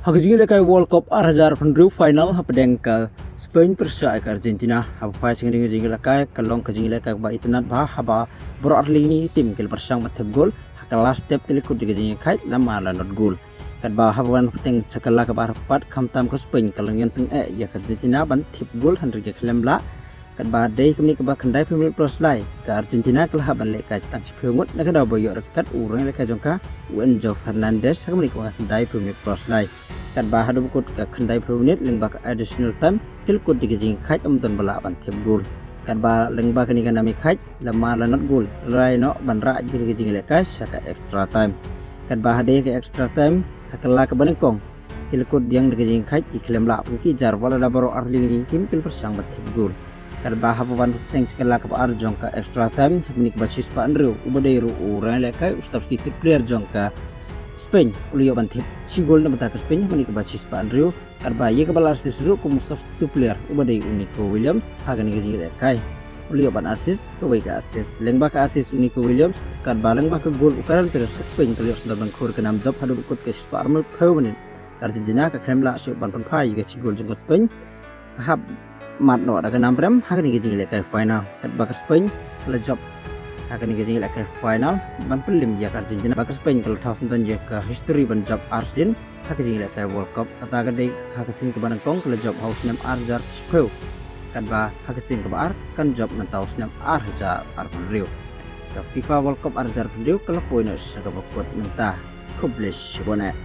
Hagajing kay World Cup Arjar Pendru final hapedeng ka Spain persa ke Argentina haba pai sing ring jing lakay kalong kajing lakay ba itanat ba haba bro arlini tim kel persang mateb gol hakala step telikut di kajing kai lama la not gol kad ba haban peteng sakala ka bar pat kamtam ko Spain kalong yang teng ya Argentina ban tip gol handri ke klemla kad ba dei kemni ka ba kandai premier plus lai ka Argentina kala haban lekay tang spiongut na kada boyo rekat urang lekay jongka Enzo Fernandez kemni ka kandai premier plus lai kad ba hadu kut ka khandai pro-minute lengba ka additional time tilkut digijing khaj ton bala ban tem gol kad ba lengba kani kana mi khaj lama la not gol rai no ban ra digijing le ka saka extra time kad ba hade ka extra time hakala ka banengkong tilkut biang digijing khaj iklem la ki jar wala da baro arling tim til persang bat tem gol kad ba haban thanks kala ka arjong ka extra time menik ba cispa andrew ubadeiru urai le ka substitute player jong ka Spain ulio bantip si gol na bata ka Spain menik ba cispa andrew karba ye ka balar sisru kum substitute player ubadei Unico Williams hagani gajing kai ulio ban assist ka ka assist lengba ka assist Unico Williams karba lengba ka gol ufaran ter Spain tulio sudah bangkur ke nam job hadu kut ke cispa armor permanent Argentina ka Kremla syu ban pai ga si gol jong Spain hab mat no da ka nam bram hagani gajing kai final karba ka Spain la job akan digajing ke final ban pelim ya Argentina bak Spain kalau tahu nonton ya ke history ban job Arsin hakajing ke World Cup kata gede hakasin ke banangkong kalau job house nem Arjar Speu kan ba hakasin ke bar kan job nantau nem Arjar Arpenrio ke FIFA World Cup Arjar Arpenrio kalau poinus agak bakut mentah kublish bonet